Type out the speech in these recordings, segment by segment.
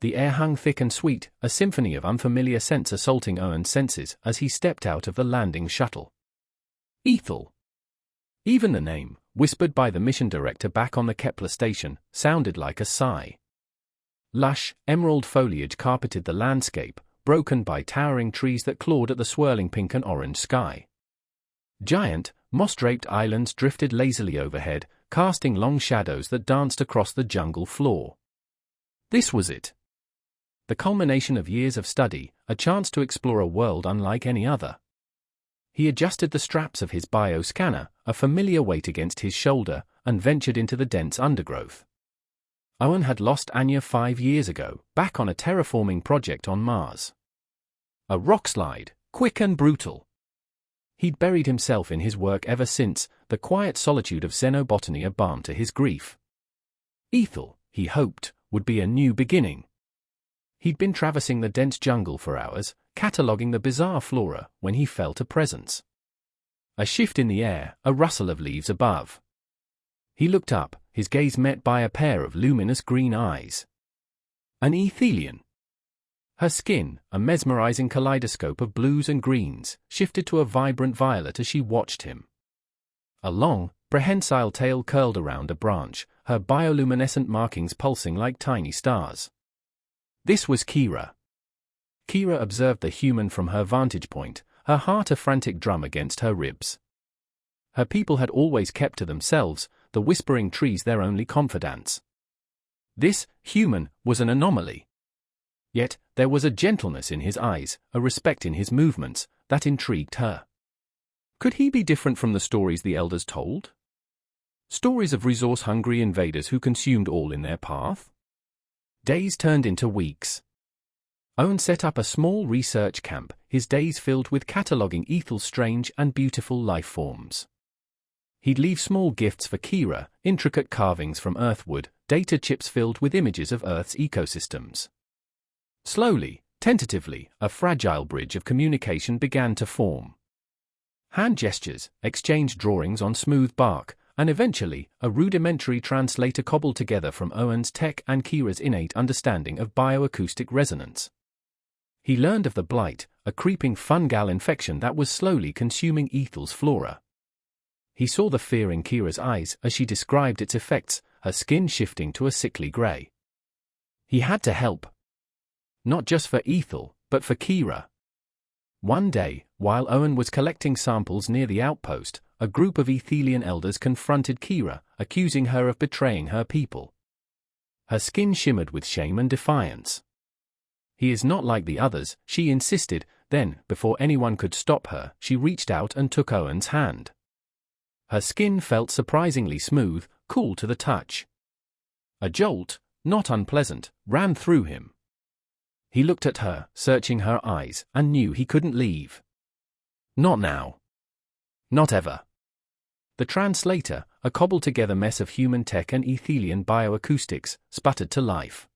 The air hung thick and sweet, a symphony of unfamiliar scents assaulting Owen's senses as he stepped out of the landing shuttle. Ethel. Even the name, whispered by the mission director back on the Kepler station, sounded like a sigh. Lush, emerald foliage carpeted the landscape, broken by towering trees that clawed at the swirling pink and orange sky. Giant, moss-draped islands drifted lazily overhead, casting long shadows that danced across the jungle floor. This was it. The culmination of years of study, a chance to explore a world unlike any other. He adjusted the straps of his bioscanner, a familiar weight against his shoulder, and ventured into the dense undergrowth. Owen had lost Anya 5 years ago, back on a terraforming project on Mars. A rockslide, quick and brutal. He'd buried himself in his work ever since, the quiet solitude of xenobotany a balm to his grief. Ethel, he hoped, would be a new beginning. He'd been traversing the dense jungle for hours, cataloguing the bizarre flora, when he felt a presence. A shift in the air, a rustle of leaves above. He looked up, his gaze met by a pair of luminous green eyes. An Ethelian. Her skin, a mesmerizing kaleidoscope of blues and greens, shifted to a vibrant violet as she watched him. A long, prehensile tail curled around a branch, her bioluminescent markings pulsing like tiny stars. This was Kira. Kira observed the human from her vantage point, her heart a frantic drum against her ribs. Her people had always kept to themselves, the whispering trees their only confidants. This human was an anomaly. Yet, there was a gentleness in his eyes, a respect in his movements, that intrigued her. Could he be different from the stories the elders told? Stories of resource-hungry invaders who consumed all in their path? Days turned into weeks. Owen set up a small research camp, his days filled with cataloguing Ethel's strange and beautiful life forms. He'd leave small gifts for Kira, intricate carvings from earthwood, data chips filled with images of Earth's ecosystems. Slowly, tentatively, a fragile bridge of communication began to form. Hand gestures, exchanged drawings on smooth bark, and eventually, a rudimentary translator cobbled together from Owen's tech and Kira's innate understanding of bioacoustic resonance. He learned of the blight, a creeping fungal infection that was slowly consuming Ethel's flora. He saw the fear in Kira's eyes as she described its effects, her skin shifting to a sickly grey. He had to help. Not just for Ethel, but for Kira. One day, while Owen was collecting samples near the outpost, a group of Ethelian elders confronted Kira, accusing her of betraying her people. Her skin shimmered with shame and defiance. "He is not like the others," she insisted. Then, before anyone could stop her, she reached out and took Owen's hand. Her skin felt surprisingly smooth, cool to the touch. A jolt, not unpleasant, ran through him. He looked at her, searching her eyes, and knew he couldn't leave. Not now. Not ever. The translator, a cobbled-together mess of human tech and Ethelian bioacoustics, sputtered to life.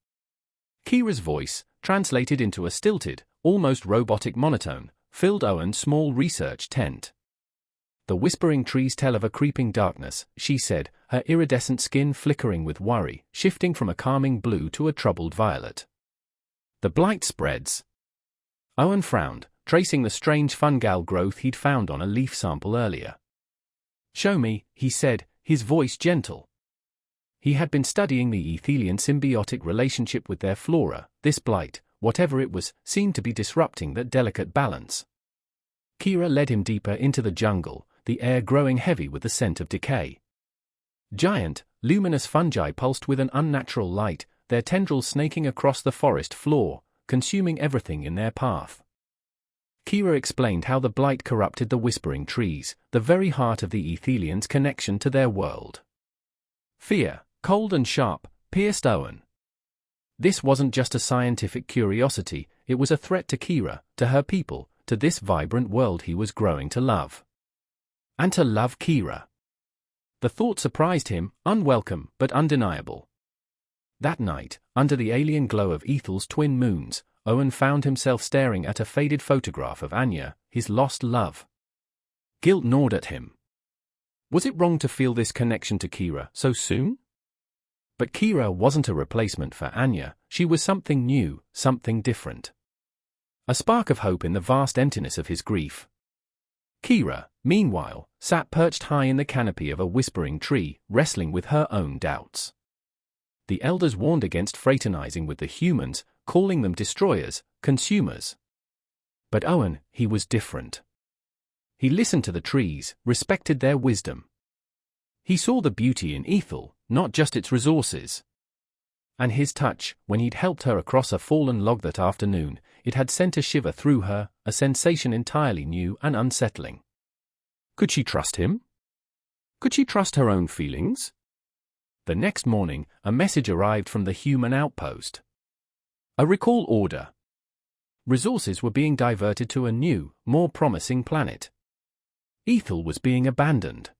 Kira's voice, translated into a stilted, almost robotic monotone, filled Owen's small research tent. "The whispering trees tell of a creeping darkness," she said, her iridescent skin flickering with worry, shifting from a calming blue to a troubled violet. "The blight spreads." Owen frowned, tracing the strange fungal growth he'd found on a leaf sample earlier. "Show me," he said, his voice gentle. He had been studying the Ethelian symbiotic relationship with their flora. This blight, whatever it was, seemed to be disrupting that delicate balance. Kira led him deeper into the jungle, the air growing heavy with the scent of decay. Giant, luminous fungi pulsed with an unnatural light, their tendrils snaking across the forest floor, consuming everything in their path. Kira explained how the blight corrupted the whispering trees, the very heart of the Ethelians' connection to their world. Fear, cold and sharp, pierced Owen. This wasn't just a scientific curiosity, it was a threat to Kira, to her people, to this vibrant world he was growing to love. And to love Kira. The thought surprised him, unwelcome but undeniable. That night, under the alien glow of Ethel's twin moons, Owen found himself staring at a faded photograph of Anya, his lost love. Guilt gnawed at him. Was it wrong to feel this connection to Kira so soon? But Kira wasn't a replacement for Anya, she was something new, something different. A spark of hope in the vast emptiness of his grief. Kira, meanwhile, sat perched high in the canopy of a whispering tree, wrestling with her own doubts. The elders warned against fraternizing with the humans, calling them destroyers, consumers. But Owen, he was different. He listened to the trees, respected their wisdom. He saw the beauty in Ethel, not just its resources. And his touch, when he'd helped her across a fallen log that afternoon, it had sent a shiver through her, a sensation entirely new and unsettling. Could she trust him? Could she trust her own feelings? The next morning, a message arrived from the human outpost. A recall order. Resources were being diverted to a new, more promising planet. Ethel was being abandoned.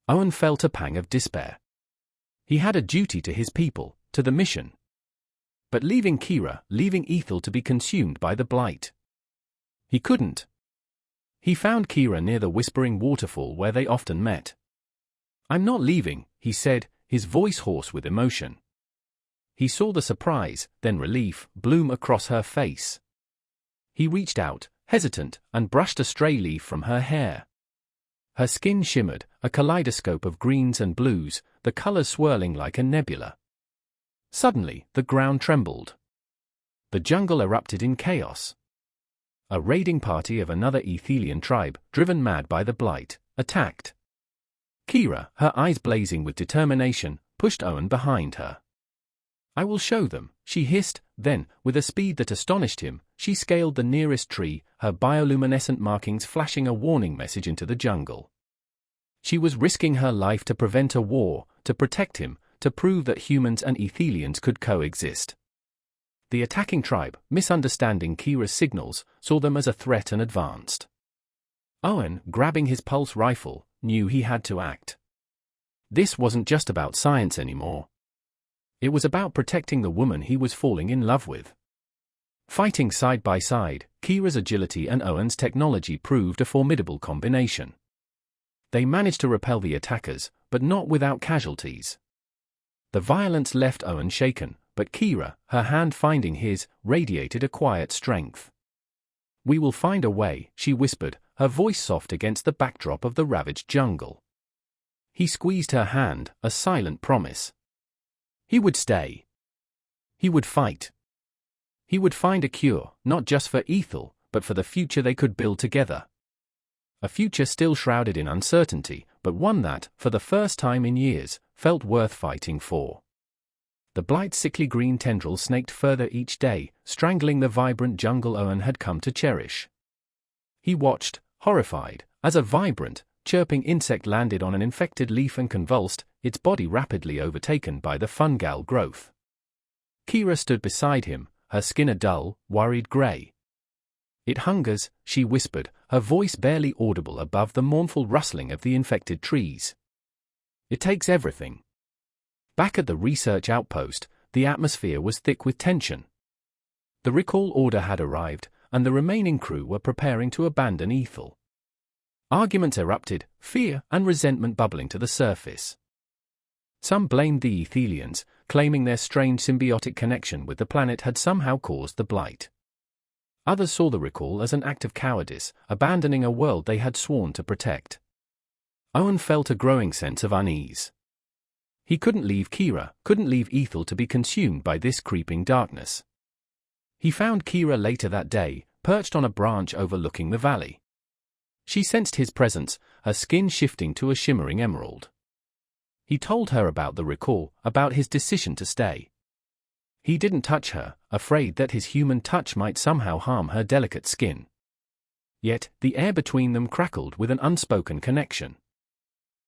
Owen felt a pang of despair. He had a duty to his people, to the mission. But leaving Kira, leaving Ethel to be consumed by the blight. He couldn't. He found Kira near the whispering waterfall where they often met. "I'm not leaving," he said, his voice hoarse with emotion. He saw the surprise, then relief, bloom across her face. He reached out, hesitant, and brushed a stray leaf from her hair. Her skin shimmered, a kaleidoscope of greens and blues, the colors swirling like a nebula. Suddenly, the ground trembled. The jungle erupted in chaos. A raiding party of another Ethelian tribe, driven mad by the blight, attacked. Kira, her eyes blazing with determination, pushed Owen behind her. "I will show them," she hissed, then, with a speed that astonished him, she scaled the nearest tree, her bioluminescent markings flashing a warning message into the jungle. She was risking her life to prevent a war, to protect him, to prove that humans and Ethelians could coexist. The attacking tribe, misunderstanding Kira's signals, saw them as a threat and advanced. Owen, grabbing his pulse rifle, knew he had to act. This wasn't just about science anymore. It was about protecting the woman he was falling in love with. Fighting side by side, Kira's agility and Owen's technology proved a formidable combination. They managed to repel the attackers, but not without casualties. The violence left Owen shaken, but Kira, her hand finding his, radiated a quiet strength. "We will find a way," she whispered, her voice soft against the backdrop of the ravaged jungle. He squeezed her hand, a silent promise. He would stay. He would fight. He would find a cure, not just for Ethel, but for the future they could build together. A future still shrouded in uncertainty, but one that, for the first time in years, felt worth fighting for. The blight's sickly green tendrils snaked further each day, strangling the vibrant jungle Owen had come to cherish. He watched, horrified, as a vibrant, chirping insect landed on an infected leaf and convulsed, its body rapidly overtaken by the fungal growth. Kira stood beside him, her skin a dull, worried gray. "It hungers," she whispered, her voice barely audible above the mournful rustling of the infected trees. "It takes everything." Back at the research outpost, the atmosphere was thick with tension. The recall order had arrived, and the remaining crew were preparing to abandon Ethel. Arguments erupted, fear and resentment bubbling to the surface. Some blamed the Ethelians, claiming their strange symbiotic connection with the planet had somehow caused the blight. Others saw the recall as an act of cowardice, abandoning a world they had sworn to protect. Owen felt a growing sense of unease. He couldn't leave Kira, couldn't leave Ethel to be consumed by this creeping darkness. He found Kira later that day, perched on a branch overlooking the valley. She sensed his presence, her skin shifting to a shimmering emerald. He told her about the recall, about his decision to stay. He didn't touch her, afraid that his human touch might somehow harm her delicate skin. Yet, the air between them crackled with an unspoken connection.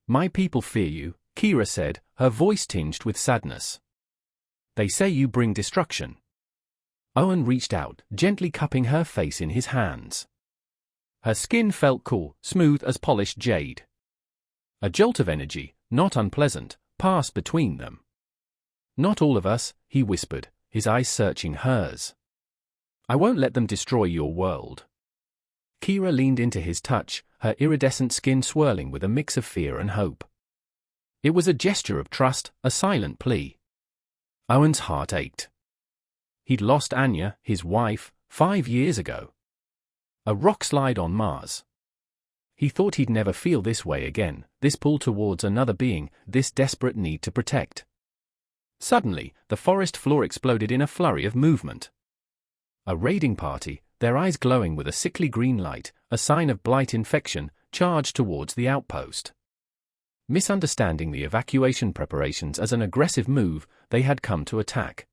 "My people fear you," Kira said, her voice tinged with sadness. "They say you bring destruction." Owen reached out, gently cupping her face in his hands. Her skin felt cool, smooth as polished jade. A jolt of energy, not unpleasant, passed between them. "Not all of us," he whispered, his eyes searching hers. "I won't let them destroy your world." Kira leaned into his touch, her iridescent skin swirling with a mix of fear and hope. It was a gesture of trust, a silent plea. Owen's heart ached. He'd lost Anya, his wife, 5 years ago. A rock slide on Mars. He thought he'd never feel this way again, this pull towards another being, this desperate need to protect. Suddenly, the forest floor exploded in a flurry of movement. A raiding party, their eyes glowing with a sickly green light, a sign of blight infection, charged towards the outpost. Misunderstanding the evacuation preparations as an aggressive move, they had come to attack.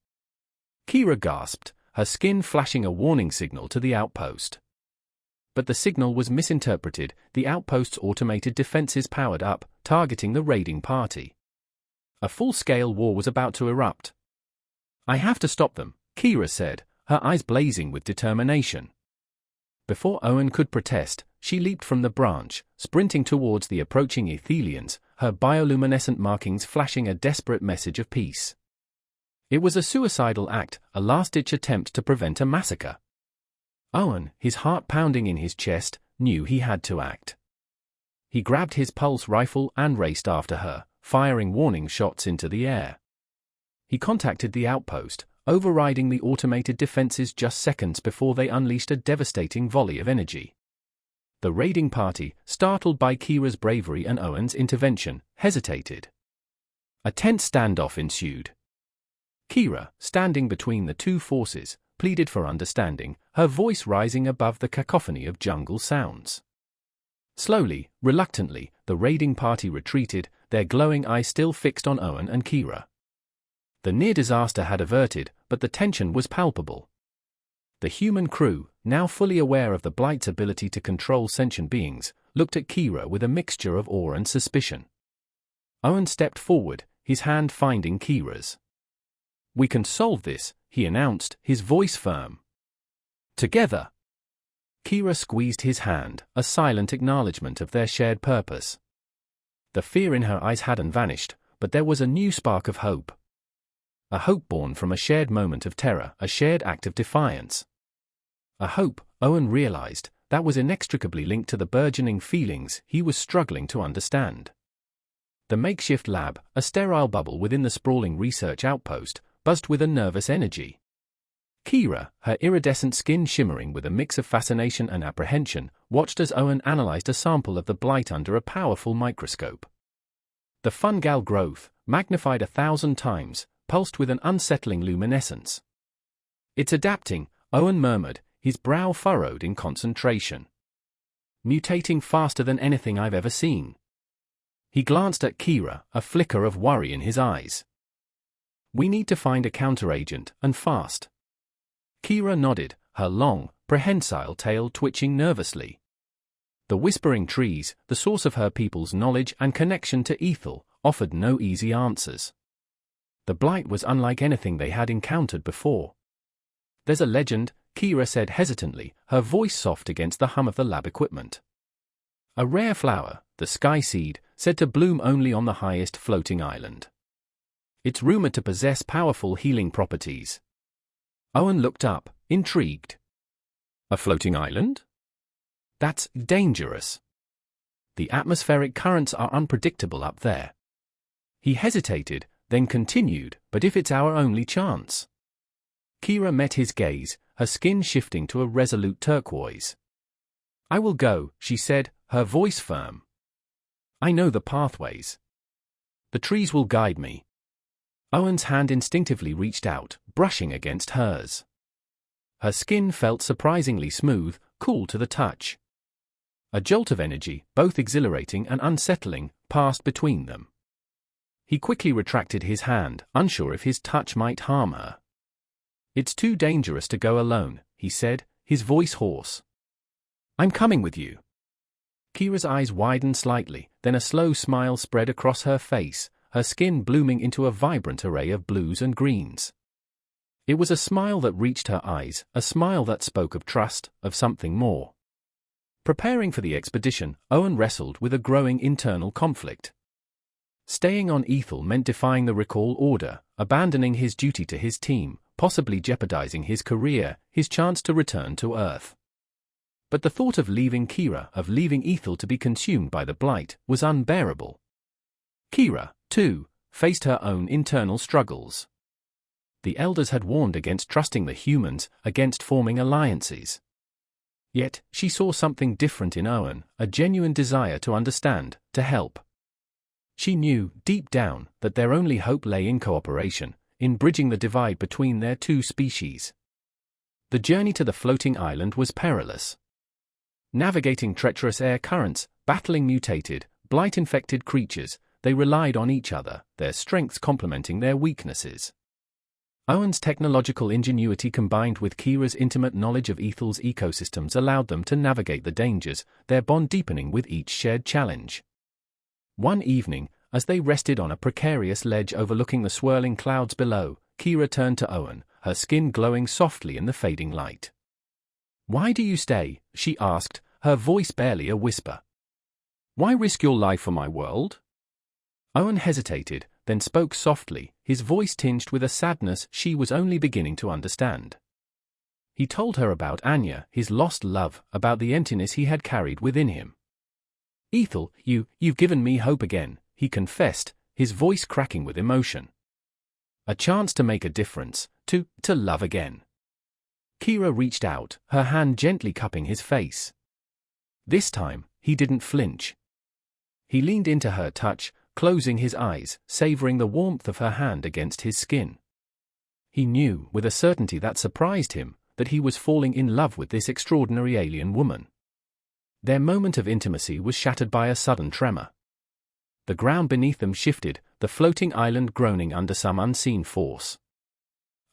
Kira gasped, her skin flashing a warning signal to the outpost. But the signal was misinterpreted, the outpost's automated defenses powered up, targeting the raiding party. A full-scale war was about to erupt. "I have to stop them," Kira said, her eyes blazing with determination. Before Owen could protest, she leaped from the branch, sprinting towards the approaching Ethelians, her bioluminescent markings flashing a desperate message of peace. It was a suicidal act, a last-ditch attempt to prevent a massacre. Owen, his heart pounding in his chest, knew he had to act. He grabbed his pulse rifle and raced after her, firing warning shots into the air. He contacted the outpost, overriding the automated defenses just seconds before they unleashed a devastating volley of energy. The raiding party, startled by Kira's bravery and Owen's intervention, hesitated. A tense standoff ensued. Kira, standing between the two forces, pleaded for understanding, her voice rising above the cacophony of jungle sounds. Slowly, reluctantly, the raiding party retreated, their glowing eyes still fixed on Owen and Kira. The near disaster had averted, but the tension was palpable. The human crew, now fully aware of the Blight's ability to control sentient beings, looked at Kira with a mixture of awe and suspicion. Owen stepped forward, his hand finding Kira's. "We can solve this," he announced, his voice firm. "Together." Kira squeezed his hand, a silent acknowledgement of their shared purpose. The fear in her eyes hadn't vanished, but there was a new spark of hope. A hope born from a shared moment of terror, a shared act of defiance. A hope, Owen realized, that was inextricably linked to the burgeoning feelings he was struggling to understand. The makeshift lab, a sterile bubble within the sprawling research outpost, buzzed with a nervous energy. Kira, her iridescent skin shimmering with a mix of fascination and apprehension, watched as Owen analyzed a sample of the blight under a powerful microscope. The fungal growth, magnified 1,000 times, pulsed with an unsettling luminescence. "It's adapting," Owen murmured, his brow furrowed in concentration. "Mutating faster than anything I've ever seen." He glanced at Kira, a flicker of worry in his eyes. "We need to find a counteragent, and fast." Kira nodded, her long, prehensile tail twitching nervously. The whispering trees, the source of her people's knowledge and connection to Ethel, offered no easy answers. The blight was unlike anything they had encountered before. "There's a legend," Kira said hesitantly, her voice soft against the hum of the lab equipment. "A rare flower, the sky seed, said to bloom only on the highest floating island. It's rumored to possess powerful healing properties." Owen looked up, intrigued. "A floating island? That's dangerous. The atmospheric currents are unpredictable up there." He hesitated, then continued, "But if it's our only chance?" Kira met his gaze, her skin shifting to a resolute turquoise. "I will go," she said, her voice firm. "I know the pathways. The trees will guide me." Owen's hand instinctively reached out, brushing against hers. Her skin felt surprisingly smooth, cool to the touch. A jolt of energy, both exhilarating and unsettling, passed between them. He quickly retracted his hand, unsure if his touch might harm her. "It's too dangerous to go alone," he said, his voice hoarse. "I'm coming with you." Kira's eyes widened slightly, then a slow smile spread across her face, her skin blooming into a vibrant array of blues and greens. It was a smile that reached her eyes, a smile that spoke of trust, of something more. Preparing for the expedition, Owen wrestled with a growing internal conflict. Staying on Ethel meant defying the recall order, abandoning his duty to his team, possibly jeopardizing his career, his chance to return to Earth. But the thought of leaving Kira, of leaving Ethel to be consumed by the blight, was unbearable. Kira, too, faced her own internal struggles. The elders had warned against trusting the humans, against forming alliances. Yet, she saw something different in Owen, a genuine desire to understand, to help. She knew, deep down, that their only hope lay in cooperation, in bridging the divide between their two species. The journey to the floating island was perilous. Navigating treacherous air currents, battling mutated, blight-infected creatures, they relied on each other, their strengths complementing their weaknesses. Owen's technological ingenuity combined with Kira's intimate knowledge of Ethel's ecosystems allowed them to navigate the dangers, their bond deepening with each shared challenge. One evening, as they rested on a precarious ledge overlooking the swirling clouds below, Kira turned to Owen, her skin glowing softly in the fading light. "Why do you stay?" she asked, her voice barely a whisper. "Why risk your life for my world?" Owen hesitated, then spoke softly, his voice tinged with a sadness she was only beginning to understand. He told her about Anya, his lost love, about the emptiness he had carried within him. "Ethel, you've given me hope again," he confessed, his voice cracking with emotion. "A chance to make a difference, to love again." Kira reached out, her hand gently cupping his face. This time, he didn't flinch. He leaned into her touch, closing his eyes, savoring the warmth of her hand against his skin. He knew, with a certainty that surprised him, that he was falling in love with this extraordinary alien woman. Their moment of intimacy was shattered by a sudden tremor. The ground beneath them shifted, the floating island groaning under some unseen force.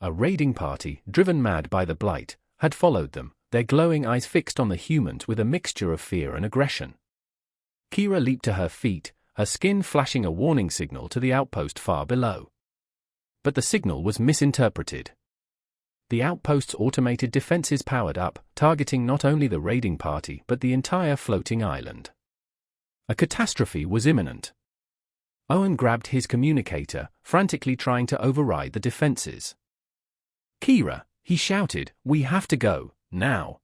A raiding party, driven mad by the blight, had followed them, their glowing eyes fixed on the humans with a mixture of fear and aggression. Kira leaped to her feet, her skin flashing a warning signal to the outpost far below. But the signal was misinterpreted. The outpost's automated defenses powered up, targeting not only the raiding party but the entire floating island. A catastrophe was imminent. Owen grabbed his communicator, frantically trying to override the defenses. "Kira," he shouted, "we have to go, now."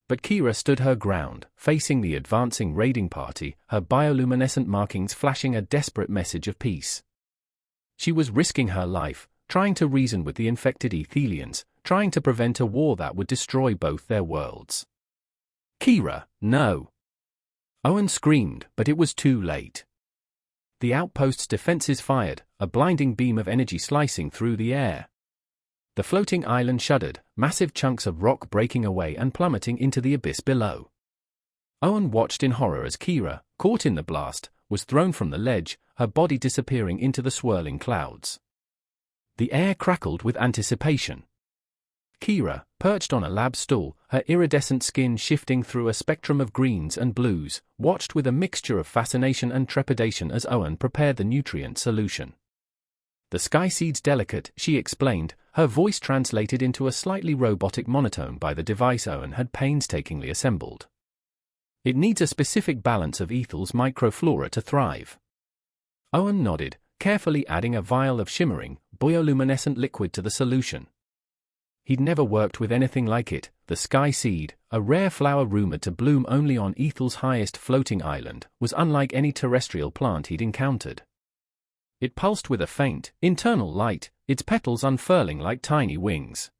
But Kira stood her ground, facing the advancing raiding party, her bioluminescent markings flashing a desperate message of peace. She was risking her life, trying to reason with the infected Ethelians, trying to prevent a war that would destroy both their worlds. "Kira, no!" Owen screamed, but it was too late. The outpost's defenses fired, a blinding beam of energy slicing through the air. The floating island shuddered, massive chunks of rock breaking away and plummeting into the abyss below. Owen watched in horror as Kira, caught in the blast, was thrown from the ledge, her body disappearing into the swirling clouds. The air crackled with anticipation. Kira, perched on a lab stool, her iridescent skin shifting through a spectrum of greens and blues, watched with a mixture of fascination and trepidation as Owen prepared the nutrient solution. "The sky seed's delicate," she explained, her voice translated into a slightly robotic monotone by the device Owen had painstakingly assembled. "It needs a specific balance of Ethel's microflora to thrive." Owen nodded, carefully adding a vial of shimmering, bioluminescent liquid to the solution. He'd never worked with anything like it. The sky seed, a rare flower rumored to bloom only on Ethel's highest floating island, was unlike any terrestrial plant he'd encountered. It pulsed with a faint, internal light, its petals unfurling like tiny wings.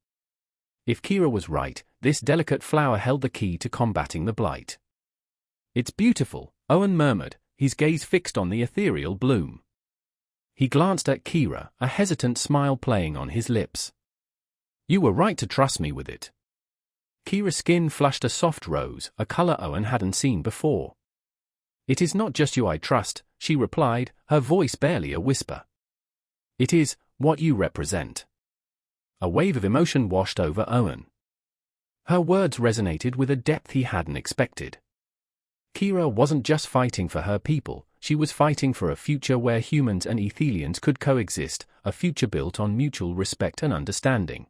If Kira was right, this delicate flower held the key to combating the blight. "It's beautiful," Owen murmured, his gaze fixed on the ethereal bloom. He glanced at Kira, a hesitant smile playing on his lips. "You were right to trust me with it." Kira's skin flushed a soft rose, a color Owen hadn't seen before. "It is not just you I trust," she replied, her voice barely a whisper. "It is what you represent." A wave of emotion washed over Owen. Her words resonated with a depth he hadn't expected. Kira wasn't just fighting for her people, she was fighting for a future where humans and Ethelians could coexist, a future built on mutual respect and understanding.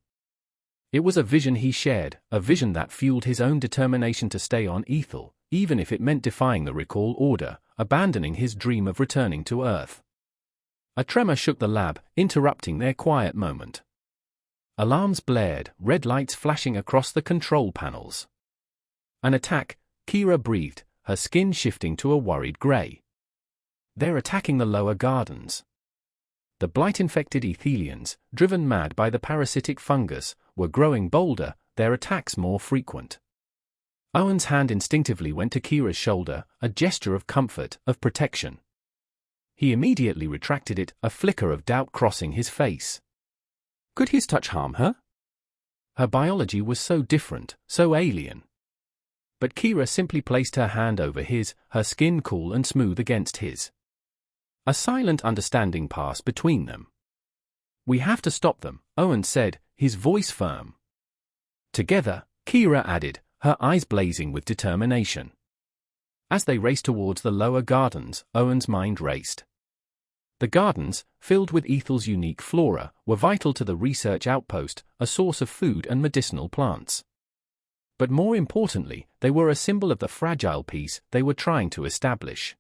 It was a vision he shared, a vision that fueled his own determination to stay on Ethel, even if it meant defying the recall order, abandoning his dream of returning to Earth. A tremor shook the lab, interrupting their quiet moment. Alarms blared, red lights flashing across the control panels. "An attack," Kira breathed, her skin shifting to a worried gray. "They're attacking the lower gardens." The blight-infected ethelians, driven mad by the parasitic fungus, were growing bolder, their attacks more frequent. Owen's hand instinctively went to Kira's shoulder, a gesture of comfort, of protection. He immediately retracted it, a flicker of doubt crossing his face. Could his touch harm her? Her biology was so different, so alien. But Kira simply placed her hand over his, her skin cool and smooth against his. A silent understanding passed between them. We have to stop them, Owen said, his voice firm. Together, Kira added, her eyes blazing with determination. As they raced towards the lower gardens, Owen's mind raced. The gardens, filled with Ethel's unique flora, were vital to the research outpost, a source of food and medicinal plants. But more importantly, they were a symbol of the fragile peace they were trying to establish.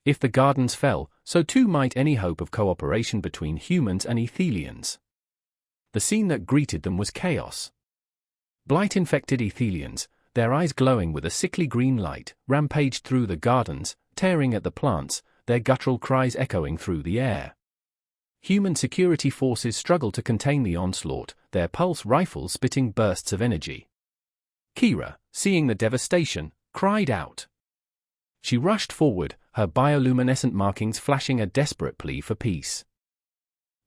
If the gardens fell, so too might any hope of cooperation between humans and Ethelians. The scene that greeted them was chaos. Blight-infected Ethelians, their eyes glowing with a sickly green light, rampaged through the gardens, tearing at the plants, their guttural cries echoing through the air. Human security forces struggled to contain the onslaught, their pulse rifles spitting bursts of energy. Kira, seeing the devastation, cried out. She rushed forward, her bioluminescent markings flashing a desperate plea for peace.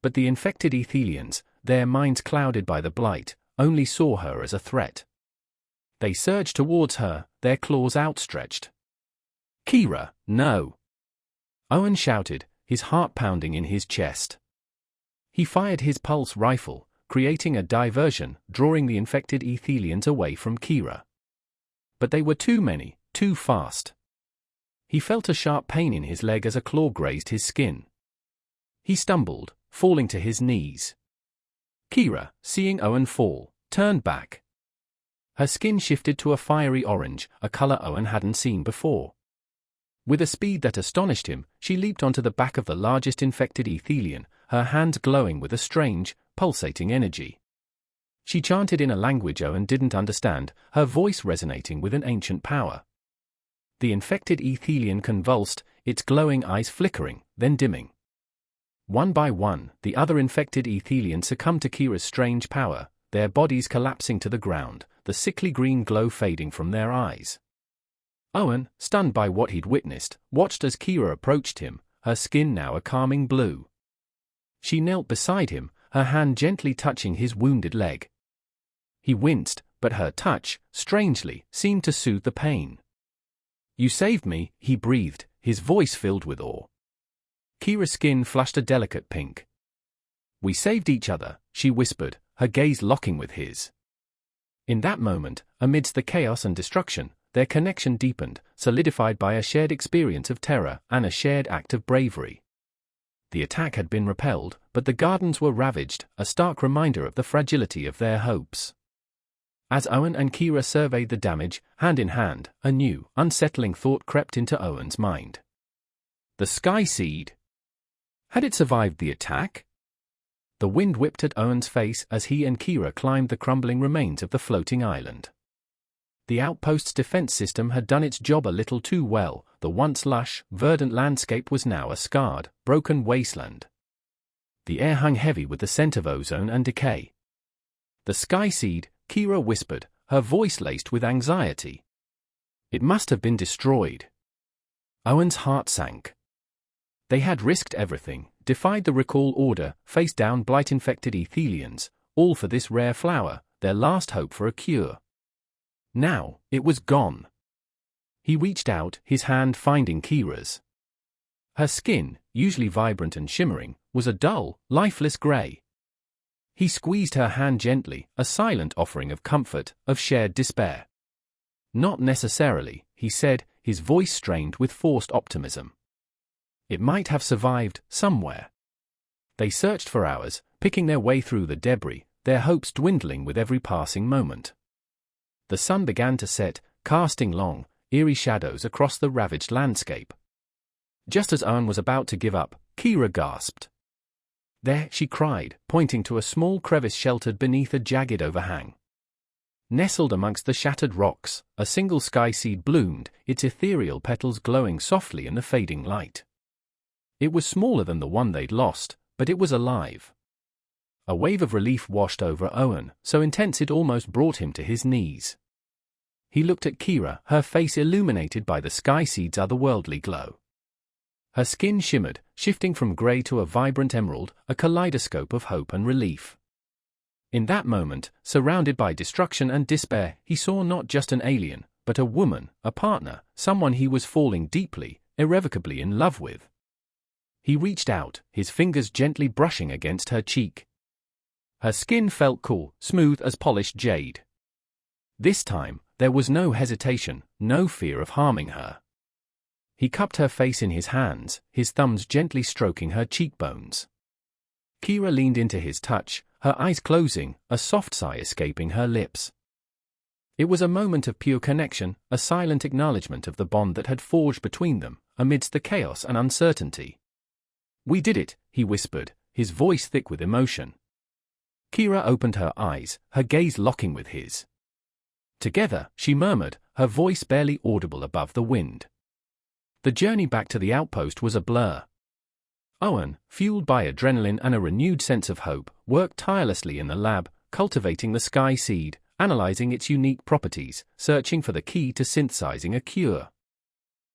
But the infected Ethelians, their minds clouded by the blight, only saw her as a threat. They surged towards her, their claws outstretched. Kira, no! Owen shouted, his heart pounding in his chest. He fired his pulse rifle, creating a diversion, drawing the infected Ethelians away from Kira. But they were too many, too fast. He felt a sharp pain in his leg as a claw grazed his skin. He stumbled, falling to his knees. Kira, seeing Owen fall, turned back. Her skin shifted to a fiery orange, a color Owen hadn't seen before. With a speed that astonished him, she leaped onto the back of the largest infected Ethelian, her hands glowing with a strange, pulsating energy. She chanted in a language Owen didn't understand, her voice resonating with an ancient power. The infected Ethelian convulsed, its glowing eyes flickering, then dimming. One by one, the other infected Ethelians succumbed to Kira's strange power, their bodies collapsing to the ground, the sickly green glow fading from their eyes. Owen, stunned by what he'd witnessed, watched as Kira approached him, her skin now a calming blue. She knelt beside him, her hand gently touching his wounded leg. He winced, but her touch, strangely, seemed to soothe the pain. "You saved me," he breathed, his voice filled with awe. Kira's skin flushed a delicate pink. "We saved each other," she whispered, her gaze locking with his. In that moment, amidst the chaos and destruction, their connection deepened, solidified by a shared experience of terror and a shared act of bravery. The attack had been repelled, but the gardens were ravaged, a stark reminder of the fragility of their hopes. As Owen and Kira surveyed the damage, hand in hand, a new, unsettling thought crept into Owen's mind. The Sky Seed. Had it survived the attack? The wind whipped at Owen's face as he and Kira climbed the crumbling remains of the floating island. The outpost's defense system had done its job a little too well, the once lush, verdant landscape was now a scarred, broken wasteland. The air hung heavy with the scent of ozone and decay. The Sky Seed, Kira whispered, her voice laced with anxiety. It must have been destroyed. Owen's heart sank. They had risked everything, defied the recall order, faced down blight-infected Ethelians, all for this rare flower, their last hope for a cure. Now, it was gone. He reached out, his hand finding Kira's. Her skin, usually vibrant and shimmering, was a dull, lifeless grey. He squeezed her hand gently, a silent offering of comfort, of shared despair. "Not necessarily," he said, his voice strained with forced optimism. "It might have survived, somewhere." They searched for hours, picking their way through the debris, their hopes dwindling with every passing moment. The sun began to set, casting long, eerie shadows across the ravaged landscape. Just as Owen was about to give up, Kira gasped. "There," she cried, pointing to a small crevice sheltered beneath a jagged overhang. Nestled amongst the shattered rocks, a single sky seed bloomed, its ethereal petals glowing softly in the fading light. It was smaller than the one they'd lost, but it was alive. A wave of relief washed over Owen, so intense it almost brought him to his knees. He looked at Kira, her face illuminated by the sky seed's otherworldly glow. Her skin shimmered, shifting from grey to a vibrant emerald, a kaleidoscope of hope and relief. In that moment, surrounded by destruction and despair, he saw not just an alien, but a woman, a partner, someone he was falling deeply, irrevocably in love with. He reached out, his fingers gently brushing against her cheek. Her skin felt cool, smooth as polished jade. This time, there was no hesitation, no fear of harming her. He cupped her face in his hands, his thumbs gently stroking her cheekbones. Kira leaned into his touch, her eyes closing, a soft sigh escaping her lips. It was a moment of pure connection, a silent acknowledgement of the bond that had forged between them, amidst the chaos and uncertainty. "We did it," he whispered, his voice thick with emotion. Kira opened her eyes, her gaze locking with his. "Together," she murmured, her voice barely audible above the wind. The journey back to the outpost was a blur. Owen, fueled by adrenaline and a renewed sense of hope, worked tirelessly in the lab, cultivating the sky seed, analyzing its unique properties, searching for the key to synthesizing a cure.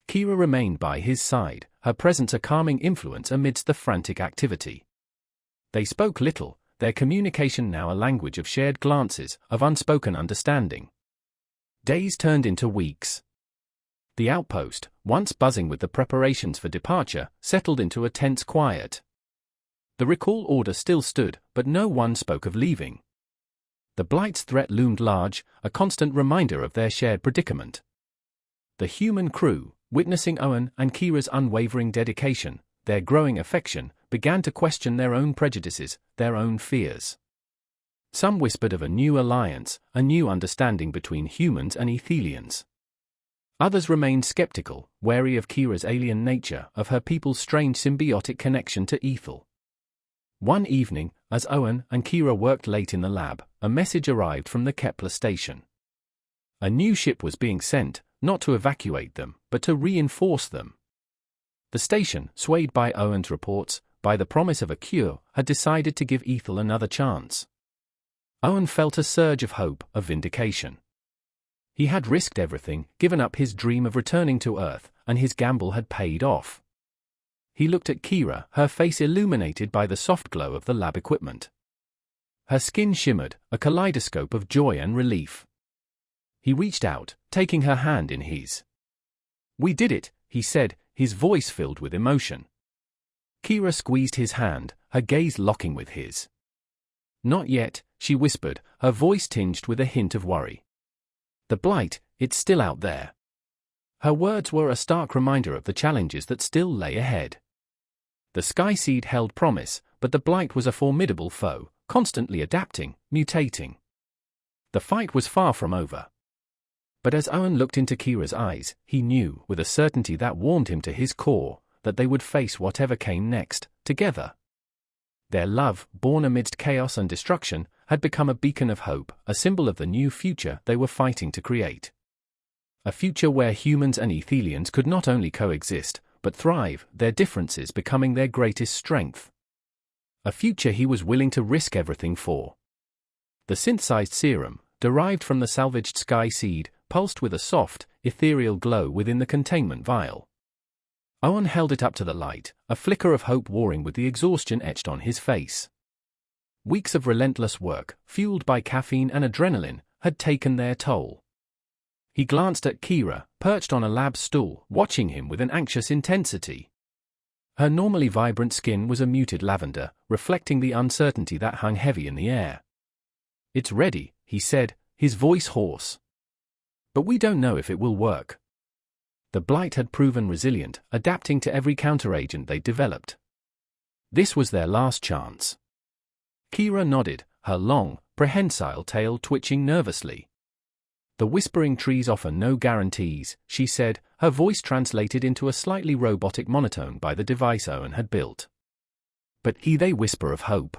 Kira remained by his side, her presence a calming influence amidst the frantic activity. They spoke little, their communication now a language of shared glances, of unspoken understanding. Days turned into weeks. The outpost, once buzzing with the preparations for departure, settled into a tense quiet. The recall order still stood, but no one spoke of leaving. The Blight's threat loomed large, a constant reminder of their shared predicament. The human crew, witnessing Owen and Kira's unwavering dedication, their growing affection, began to question their own prejudices, their own fears. Some whispered of a new alliance, a new understanding between humans and Ethelians. Others remained skeptical, wary of Kira's alien nature, of her people's strange symbiotic connection to Ethel. One evening, as Owen and Kira worked late in the lab, a message arrived from the Kepler station. A new ship was being sent, not to evacuate them, but to reinforce them. The station, swayed by Owen's reports, by the promise of a cure, had decided to give Ethel another chance. Owen felt a surge of hope, of vindication. He had risked everything, given up his dream of returning to Earth, and his gamble had paid off. He looked at Kira, her face illuminated by the soft glow of the lab equipment. Her skin shimmered, a kaleidoscope of joy and relief. He reached out, taking her hand in his. "We did it," he said, his voice filled with emotion. Kira squeezed his hand, her gaze locking with his. "Not yet," she whispered, her voice tinged with a hint of worry. "The Blight, it's still out there." Her words were a stark reminder of the challenges that still lay ahead. The Sky Seed held promise, but the Blight was a formidable foe, constantly adapting, mutating. The fight was far from over. But as Owen looked into Kira's eyes, he knew, with a certainty that warmed him to his core, that they would face whatever came next, together. Their love, born amidst chaos and destruction, had become a beacon of hope, a symbol of the new future they were fighting to create. A future where humans and Ethelians could not only coexist, but thrive, their differences becoming their greatest strength. A future he was willing to risk everything for. The synthesized serum, derived from the salvaged Sky Seed, pulsed with a soft, ethereal glow within the containment vial. Owen held it up to the light, a flicker of hope warring with the exhaustion etched on his face. Weeks of relentless work, fueled by caffeine and adrenaline, had taken their toll. He glanced at Kira, perched on a lab stool, watching him with an anxious intensity. Her normally vibrant skin was a muted lavender, reflecting the uncertainty that hung heavy in the air. "It's ready," he said, his voice hoarse. "But we don't know if it will work." The Blight had proven resilient, adapting to every counteragent they developed. This was their last chance. Kira nodded, her long, prehensile tail twitching nervously. "The whispering trees offer no guarantees," she said, her voice translated into a slightly robotic monotone by the device Owen had built. "But they whisper of hope."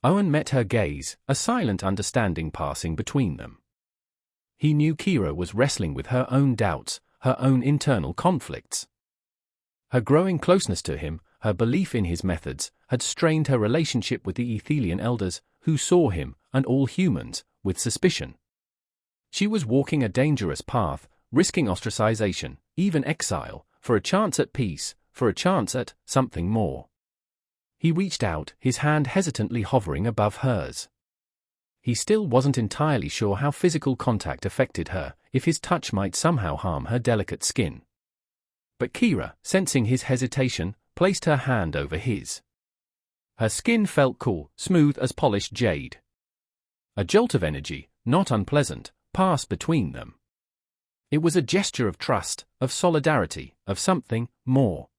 Owen met her gaze, a silent understanding passing between them. He knew Kira was wrestling with her own doubts, her own internal conflicts. Her growing closeness to him, her belief in his methods, had strained her relationship with the Ethelian elders, who saw him, and all humans, with suspicion. She was walking a dangerous path, risking ostracization, even exile, for a chance at peace, for a chance at something more. He reached out, his hand hesitantly hovering above hers. He still wasn't entirely sure how physical contact affected her, if his touch might somehow harm her delicate skin. But Kira, sensing his hesitation, placed her hand over his. Her skin felt cool, smooth as polished jade. A jolt of energy, not unpleasant, passed between them. It was a gesture of trust, of solidarity, of something more.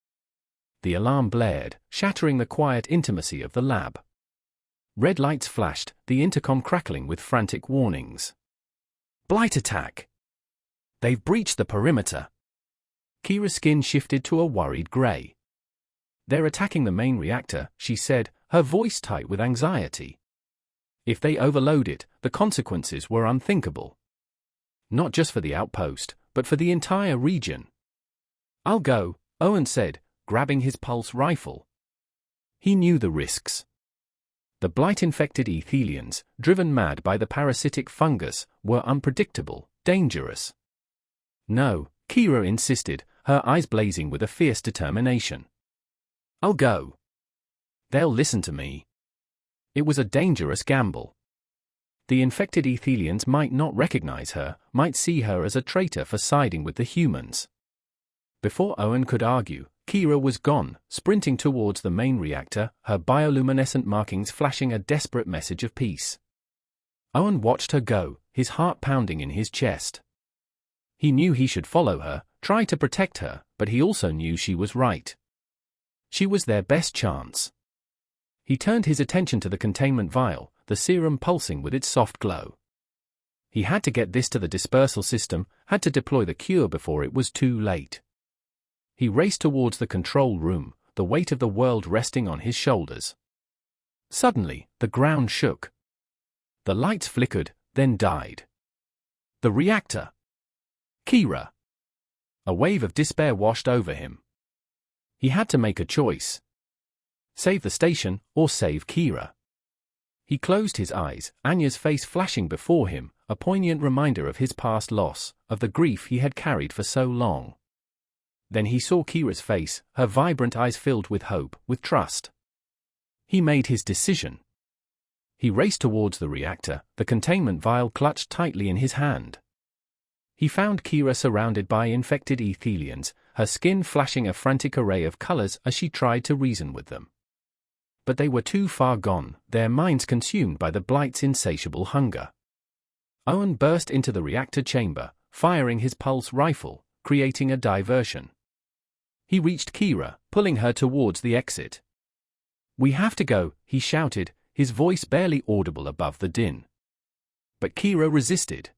The alarm blared, shattering the quiet intimacy of the lab. Red lights flashed, the intercom crackling with frantic warnings. Blight attack! They've breached the perimeter. Kira's skin shifted to a worried grey. They're attacking the main reactor, she said, her voice tight with anxiety. If they overload it, the consequences were unthinkable. Not just for the outpost, but for the entire region. I'll go, Owen said, grabbing his pulse rifle. He knew the risks. The blight-infected Ethelians, driven mad by the parasitic fungus, were unpredictable, dangerous. No, Kira insisted, her eyes blazing with a fierce determination. I'll go. They'll listen to me. It was a dangerous gamble. The infected Ethelians might not recognize her, might see her as a traitor for siding with the humans. Before Owen could argue, Kira was gone, sprinting towards the main reactor, her bioluminescent markings flashing a desperate message of peace. Owen watched her go, his heart pounding in his chest. He knew he should follow her, try to protect her, but he also knew she was right. She was their best chance. He turned his attention to the containment vial, the serum pulsing with its soft glow. He had to get this to the dispersal system, had to deploy the cure before it was too late. He raced towards the control room, the weight of the world resting on his shoulders. Suddenly, the ground shook. The lights flickered, then died. The reactor. Kira. A wave of despair washed over him. He had to make a choice. Save the station, or save Kira. He closed his eyes, Anya's face flashing before him, a poignant reminder of his past loss, of the grief he had carried for so long. Then he saw Kira's face, her vibrant eyes filled with hope, with trust. He made his decision. He raced towards the reactor, the containment vial clutched tightly in his hand. He found Kira surrounded by infected Ethelians, her skin flashing a frantic array of colors as she tried to reason with them. But they were too far gone, their minds consumed by the blight's insatiable hunger. Owen burst into the reactor chamber, firing his pulse rifle, creating a diversion. He reached Kira, pulling her towards the exit. "We have to go," he shouted, his voice barely audible above the din. But Kira resisted.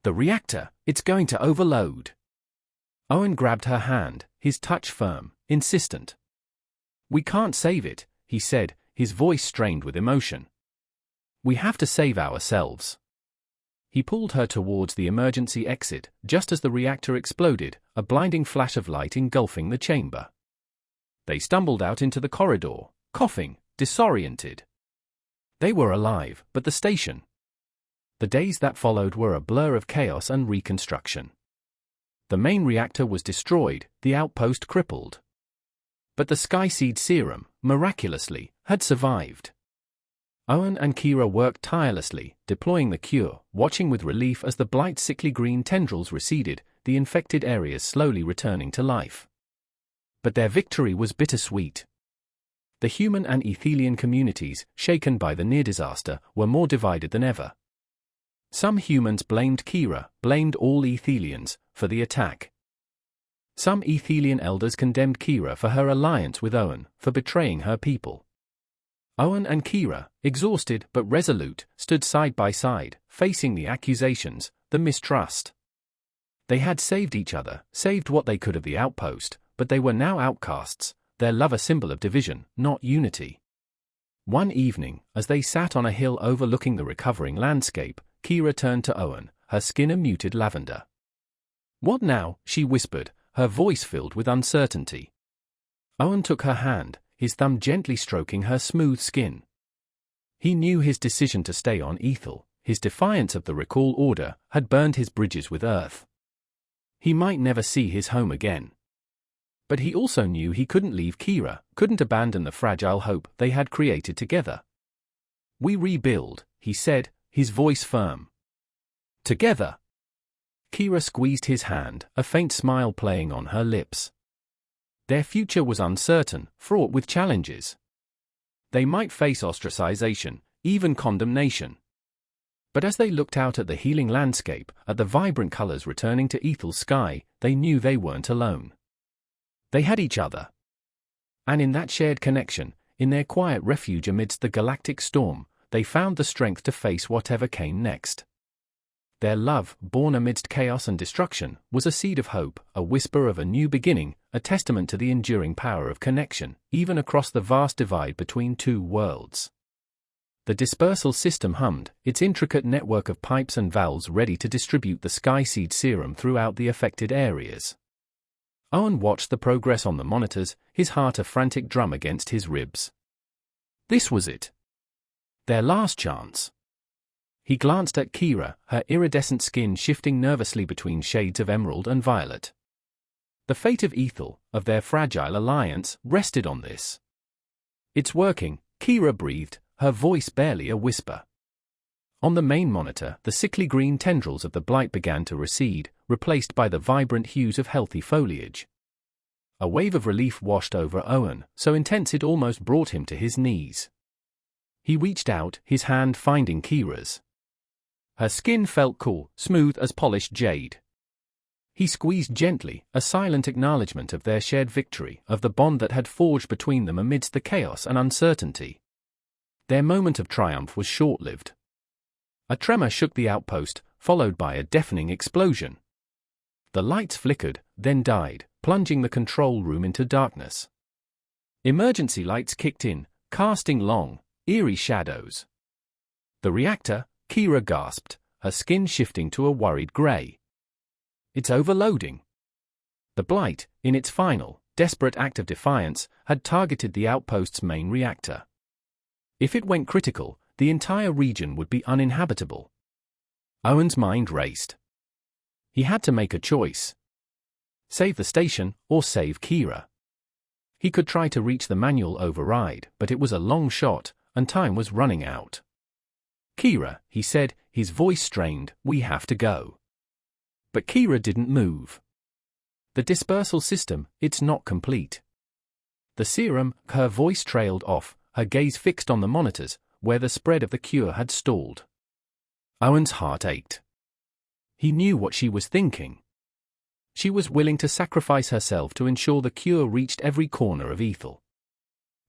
"The reactor, it's going to overload." Owen grabbed her hand, his touch firm, insistent. "We can't save it," he said, his voice strained with emotion. "We have to save ourselves." He pulled her towards the emergency exit, just as the reactor exploded, a blinding flash of light engulfing the chamber. They stumbled out into the corridor, coughing, disoriented. They were alive, but the station. The days that followed were a blur of chaos and reconstruction. The main reactor was destroyed, the outpost crippled. But the Skyseed serum, miraculously, had survived. Owen and Kira worked tirelessly, deploying the cure, watching with relief as the blight's sickly green tendrils receded, the infected areas slowly returning to life. But their victory was bittersweet. The human and Ethelian communities, shaken by the near-disaster, were more divided than ever. Some humans blamed Kira, blamed all Ethelians, for the attack. Some Ethelian elders condemned Kira for her alliance with Owen, for betraying her people. Owen and Kira, exhausted but resolute, stood side by side, facing the accusations, the mistrust. They had saved each other, saved what they could of the outpost, but they were now outcasts, their love a symbol of division, not unity. One evening, as they sat on a hill overlooking the recovering landscape, Kira turned to Owen, her skin a muted lavender. "What now?" she whispered, her voice filled with uncertainty. Owen took her hand, his thumb gently stroking her smooth skin. He knew his decision to stay on Ethel, his defiance of the recall order, had burned his bridges with Earth. He might never see his home again. But he also knew he couldn't leave Kira, couldn't abandon the fragile hope they had created together. "We rebuild," he said, his voice firm. "Together." Kira squeezed his hand, a faint smile playing on her lips. Their future was uncertain, fraught with challenges. They might face ostracization, even condemnation. But as they looked out at the healing landscape, at the vibrant colors returning to Ethel's sky, they knew they weren't alone. They had each other. And in that shared connection, in their quiet refuge amidst the galactic storm, they found the strength to face whatever came next. Their love, born amidst chaos and destruction, was a seed of hope, a whisper of a new beginning, a testament to the enduring power of connection, even across the vast divide between two worlds. The dispersal system hummed, its intricate network of pipes and valves ready to distribute the sky-seed serum throughout the affected areas. Owen watched the progress on the monitors, his heart a frantic drum against his ribs. This was it. Their last chance. He glanced at Kira, her iridescent skin shifting nervously between shades of emerald and violet. The fate of Ethel, of their fragile alliance, rested on this. "It's working," Kira breathed, her voice barely a whisper. On the main monitor, the sickly green tendrils of the blight began to recede, replaced by the vibrant hues of healthy foliage. A wave of relief washed over Owen, so intense it almost brought him to his knees. He reached out, his hand finding Kira's. Her skin felt cool, smooth as polished jade. He squeezed gently, a silent acknowledgement of their shared victory, of the bond that had forged between them amidst the chaos and uncertainty. Their moment of triumph was short-lived. A tremor shook the outpost, followed by a deafening explosion. The lights flickered, then died, plunging the control room into darkness. Emergency lights kicked in, casting long, eerie shadows. "The reactor," Kira gasped, her skin shifting to a worried gray. "It's overloading." The blight, in its final, desperate act of defiance, had targeted the outpost's main reactor. If it went critical, the entire region would be uninhabitable. Owen's mind raced. He had to make a choice. Save the station, or save Kira. He could try to reach the manual override, but it was a long shot, and time was running out. "Kira," he said, his voice strained, "we have to go." But Kira didn't move. "The dispersal system, it's not complete." The serum, her voice trailed off, her gaze fixed on the monitors, where the spread of the cure had stalled. Owen's heart ached. He knew what she was thinking. She was willing to sacrifice herself to ensure the cure reached every corner of Ethel.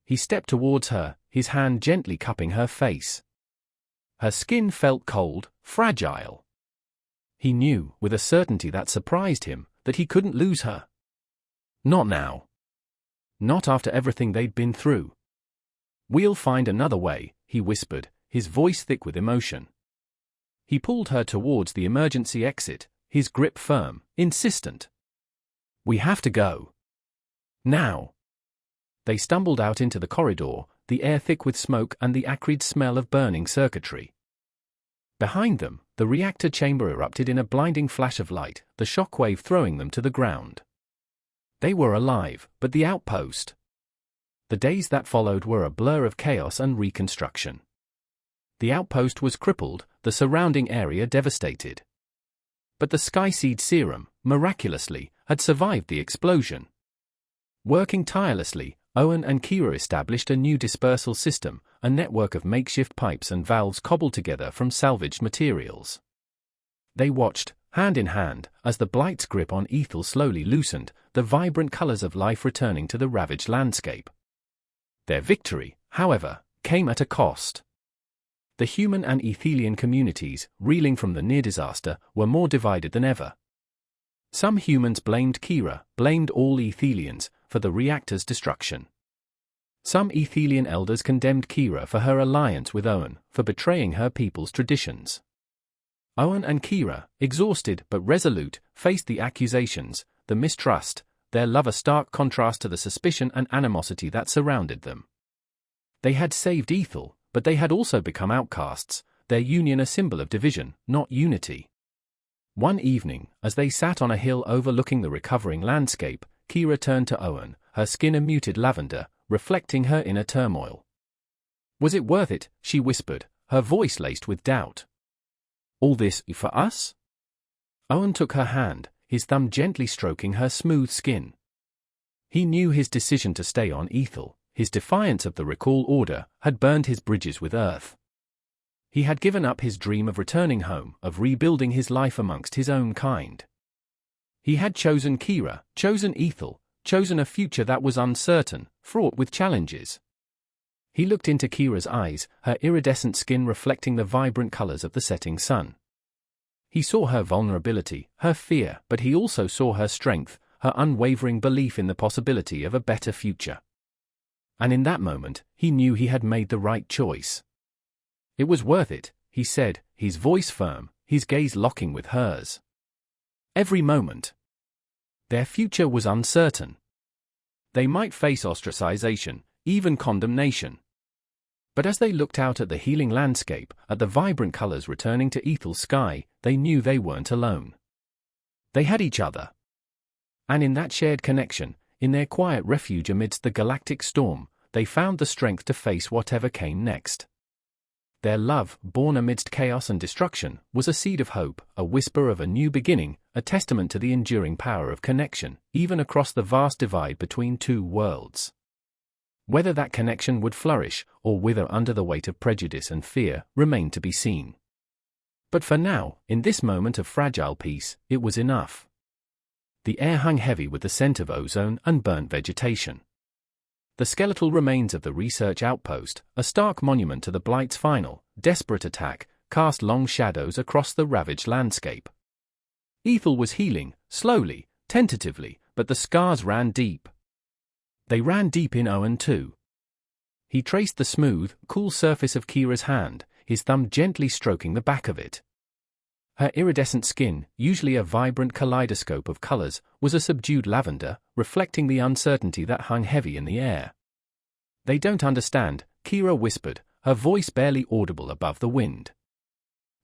He stepped towards her, his hand gently cupping her face. Her skin felt cold, fragile. He knew, with a certainty that surprised him, that he couldn't lose her. Not now. Not after everything they'd been through. "We'll find another way," he whispered, his voice thick with emotion. He pulled her towards the emergency exit, his grip firm, insistent. "We have to go. Now." They stumbled out into the corridor, the air thick with smoke and the acrid smell of burning circuitry. Behind them, the reactor chamber erupted in a blinding flash of light, the shockwave throwing them to the ground. They were alive, but the outpost? The days that followed were a blur of chaos and reconstruction. The outpost was crippled, the surrounding area devastated. But the Skyseed serum, miraculously, had survived the explosion. Working tirelessly, Owen and Kira established a new dispersal system, a network of makeshift pipes and valves cobbled together from salvaged materials. They watched, hand in hand, as the blight's grip on Ethel slowly loosened, the vibrant colors of life returning to the ravaged landscape. Their victory, however, came at a cost. The human and Ethelian communities, reeling from the near disaster, were more divided than ever. Some humans blamed Kira, blamed all Ethelians, for the reactor's destruction. Some Ethelian elders condemned Kira for her alliance with Owen, for betraying her people's traditions. Owen and Kira, exhausted but resolute, faced the accusations, the mistrust, their love a stark contrast to the suspicion and animosity that surrounded them. They had saved Ethel, but they had also become outcasts, their union a symbol of division, not unity. One evening, as they sat on a hill overlooking the recovering landscape, Kira turned to Owen, her skin a muted lavender, reflecting her inner turmoil. "Was it worth it?" she whispered, her voice laced with doubt. "All this for us?" Owen took her hand, his thumb gently stroking her smooth skin. He knew his decision to stay on Ethel, his defiance of the recall order, had burned his bridges with Earth. He had given up his dream of returning home, of rebuilding his life amongst his own kind. He had chosen Kira, chosen Ethel, chosen a future that was uncertain, fraught with challenges. He looked into Kira's eyes, her iridescent skin reflecting the vibrant colors of the setting sun. He saw her vulnerability, her fear, but he also saw her strength, her unwavering belief in the possibility of a better future. And in that moment, he knew he had made the right choice. "It was worth it," he said, his voice firm, his gaze locking with hers. Every moment. Their future was uncertain. They might face ostracization, even condemnation. But as they looked out at the healing landscape, at the vibrant colors returning to Ethel's sky, they knew they weren't alone. They had each other. And in that shared connection, in their quiet refuge amidst the galactic storm, they found the strength to face whatever came next. Their love, born amidst chaos and destruction, was a seed of hope, a whisper of a new beginning, a testament to the enduring power of connection, even across the vast divide between two worlds. Whether that connection would flourish, or wither under the weight of prejudice and fear, remained to be seen. But for now, in this moment of fragile peace, it was enough. The air hung heavy with the scent of ozone and burnt vegetation. The skeletal remains of the research outpost, a stark monument to the Blight's final, desperate attack, cast long shadows across the ravaged landscape. Ethel was healing, slowly, tentatively, but the scars ran deep. They ran deep in Owen too. He traced the smooth, cool surface of Kira's hand, his thumb gently stroking the back of it. Her iridescent skin, usually a vibrant kaleidoscope of colors, was a subdued lavender, reflecting the uncertainty that hung heavy in the air. "They don't understand," Kira whispered, her voice barely audible above the wind.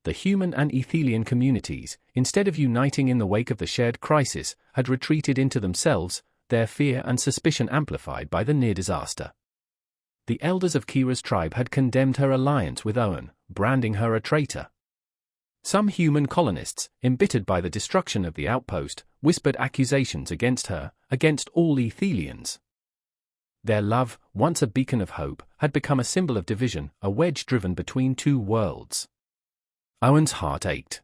The human and Ethelian communities, instead of uniting in the wake of the shared crisis, had retreated into themselves, their fear and suspicion amplified by the near disaster. The elders of Kira's tribe had condemned her alliance with Owen, branding her a traitor. Some human colonists, embittered by the destruction of the outpost, whispered accusations against her, against all Ethelians. Their love, once a beacon of hope, had become a symbol of division, a wedge driven between two worlds. Owen's heart ached.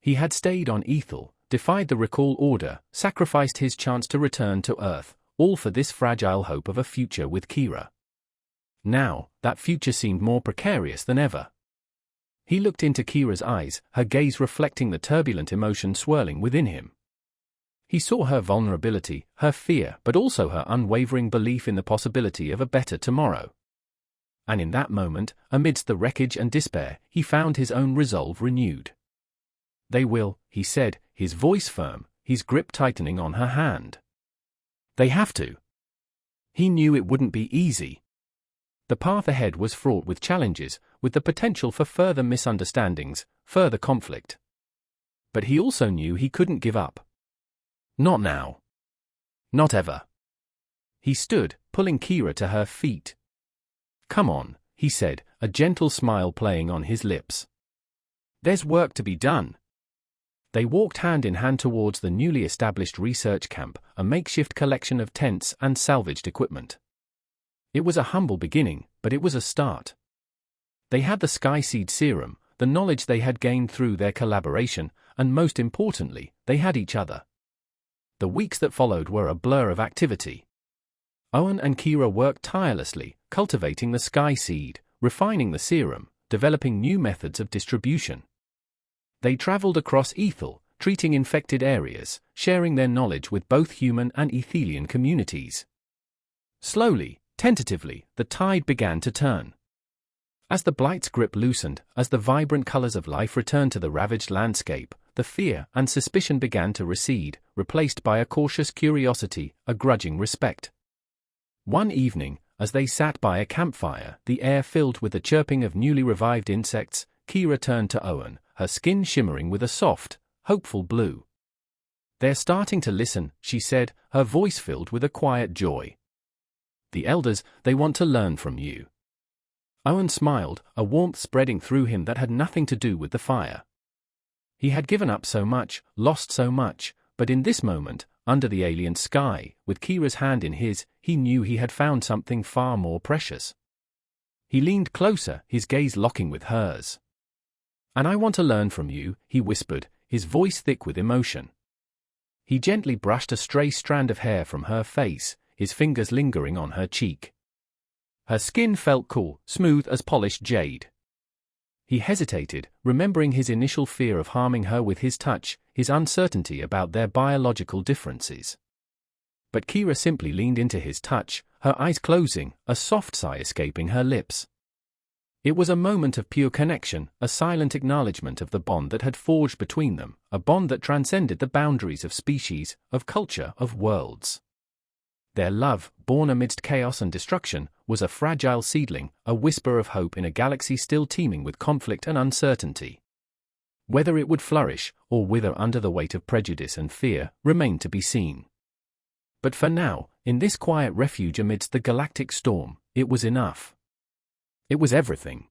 He had stayed on Ethel, defied the recall order, sacrificed his chance to return to Earth, all for this fragile hope of a future with Kira. Now, that future seemed more precarious than ever. He looked into Kira's eyes, her gaze reflecting the turbulent emotion swirling within him. He saw her vulnerability, her fear, but also her unwavering belief in the possibility of a better tomorrow. And in that moment, amidst the wreckage and despair, he found his own resolve renewed. "They will," he said, his voice firm, his grip tightening on her hand. "They have to." He knew it wouldn't be easy. The path ahead was fraught with challenges, with the potential for further misunderstandings, further conflict. But he also knew he couldn't give up. Not now. Not ever. He stood, pulling Kira to her feet. "Come on," he said, a gentle smile playing on his lips. "There's work to be done." They walked hand in hand towards the newly established research camp, a makeshift collection of tents and salvaged equipment. It was a humble beginning, but it was a start. They had the Skyseed serum, the knowledge they had gained through their collaboration, and most importantly, they had each other. The weeks that followed were a blur of activity. Owen and Kira worked tirelessly, cultivating the Skyseed, refining the serum, developing new methods of distribution. They traveled across Ethel, treating infected areas, sharing their knowledge with both human and Ethelian communities. Slowly, tentatively, the tide began to turn. As the Blight's grip loosened, as the vibrant colors of life returned to the ravaged landscape, the fear and suspicion began to recede, replaced by a cautious curiosity, a grudging respect. One evening, as they sat by a campfire, the air filled with the chirping of newly revived insects, Kira turned to Owen, her skin shimmering with a soft, hopeful blue. "They're starting to listen," she said, her voice filled with a quiet joy. "The elders, they want to learn from you." Owen smiled, a warmth spreading through him that had nothing to do with the fire. He had given up so much, lost so much, but in this moment, under the alien sky, with Kira's hand in his, he knew he had found something far more precious. He leaned closer, his gaze locking with hers. "And I want to learn from you," he whispered, his voice thick with emotion. He gently brushed a stray strand of hair from her face, his fingers lingering on her cheek. Her skin felt cool, smooth as polished jade. He hesitated, remembering his initial fear of harming her with his touch, his uncertainty about their biological differences. But Kira simply leaned into his touch, her eyes closing, a soft sigh escaping her lips. It was a moment of pure connection, a silent acknowledgement of the bond that had forged between them, a bond that transcended the boundaries of species, of culture, of worlds. Their love, born amidst chaos and destruction, was a fragile seedling, a whisper of hope in a galaxy still teeming with conflict and uncertainty. Whether it would flourish, or wither under the weight of prejudice and fear, remained to be seen. But for now, in this quiet refuge amidst the galactic storm, it was enough. It was everything.